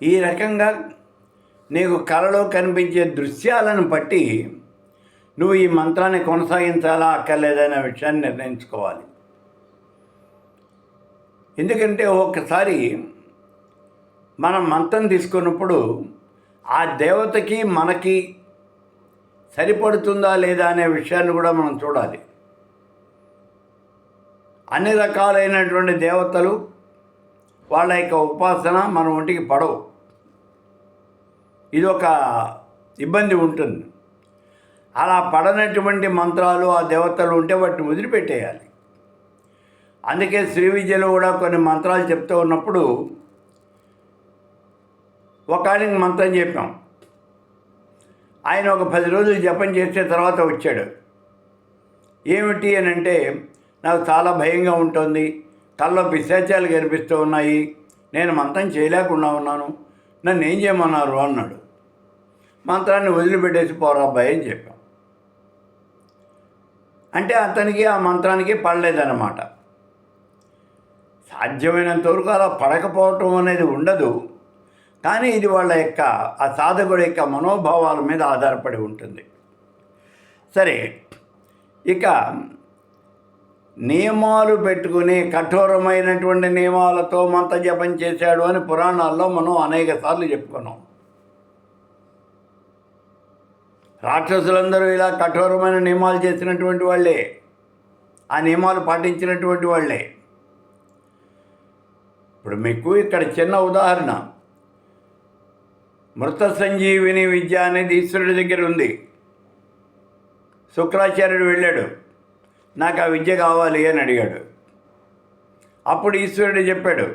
ఈ రకంగా నీకు కలలో కనిపించే దృశ్యాలను బట్టి నువ్వు ఈ మంత్రాన్ని కొనసాగించాలా అక్కర్లేదనే విషయాన్ని నిర్ణయించుకోవాలి. ఎందుకంటే ఒక్కసారి మనం మంత్రం తీసుకున్నప్పుడు ఆ దేవతకి మనకి సరిపడుతుందా లేదా అనే విషయాన్ని కూడా మనం చూడాలి. అన్ని రకాలైనటువంటి దేవతలు వాళ్ళ యొక్క ఉపాసన మన ఒంటికి పడవు. ఇది ఒక ఇబ్బంది ఉంటుంది. అలా పడనటువంటి మంత్రాలు ఆ దేవతలు ఉంటే వాటిని వదిలిపెట్టేయాలి. అందుకే శ్రీ విద్యలో కూడా కొన్ని మంత్రాలు చెప్తూ ఉన్నప్పుడు ఒక ఆయనకి మంత్రం చెప్పాం. ఆయన ఒక 10 రోజులు జపం చేసే తర్వాత వచ్చాడు. ఏమిటి అని అంటే, నాకు చాలా భయంగా ఉంటుంది, కళ్ళలో పిశాచాలు కనిపిస్తూ ఉన్నాయి, నేను మంత్రం చేయలేకుండా ఉన్నాను, నన్ను ఏం చేయమన్నారు అన్నాడు. మంత్రాన్ని వదిలిపెట్టేసి పోరా అబ్బాయి అని చెప్పాం. అంటే అతనికి ఆ మంత్రానికి పడలేదన్నమాట. సాధ్యమైనంత వరకు అలా పడకపోవటం అనేది ఉండదు, కానీ ఇది వాళ్ళ యొక్క ఆ సాధకుడి యొక్క మనోభావాల మీద ఆధారపడి ఉంటుంది. సరే, ఇక నియమాలు పెట్టుకుని కఠోరమైనటువంటి నియమాలతో మంత్ర జపం చేశాడు అని పురాణాల్లో మనం అనేక సార్లు చెప్పుకున్నాం. రాక్షసులందరూ ఇలా కఠోరమైన నియమాలు చేసినటువంటి వాళ్ళే, ఆ నియమాలు పాటించినటువంటి వాళ్ళే. ఇప్పుడు మీకు ఇక్కడ చిన్న ఉదాహరణ, మృత సంజీవిని విద్య అనేది ఈశ్వరుడి దగ్గర ఉంది. శుక్రాచార్యుడు వెళ్ళాడు, నాకు ఆ విద్య కావాలి అని అడిగాడు. అప్పుడు ఈశ్వరుడు చెప్పాడు,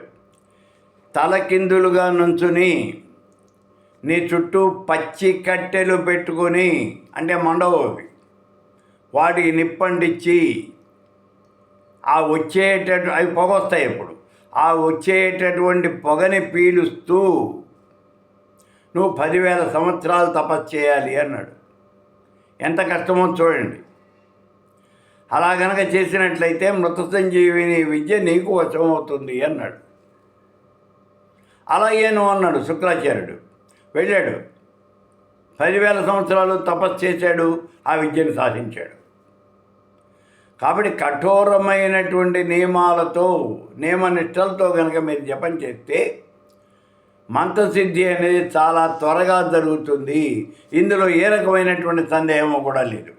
తలకిందులుగా నుంచుని నీ చుట్టూ పచ్చి కట్టెలు పెట్టుకొని, అంటే మండవవి, వాటికి నిప్పండిచ్చి ఆ అవి పొగొస్తాయి. ఇప్పుడు ఆ వచ్చేటటువంటి పొగని పీలుస్తూ నువ్వు 10,000 సంవత్సరాలు తపస్సు చేయాలి అన్నాడు. ఎంత కష్టమో చూడండి. అలా గనక చేసినట్లయితే మృత సంజీవిని విద్య నీకు వశమవుతుంది అన్నాడు. అలాగేను అన్నాడు శుక్రాచార్యుడు. వెళ్ళాడు, 10,000 సంవత్సరాలు తపస్సు చేశాడు, ఆ విద్యను సాధించాడు. కాబట్టి కఠోరమైనటువంటి నియమాలతో, నియమనిష్టలతో కనుక మీరు జపం చేస్తే మంత్రసిద్ధి అనేది చాలా త్వరగా జరుగుతుంది. ఇందులో ఏ రకమైనటువంటి సందేహం కూడా లేదు.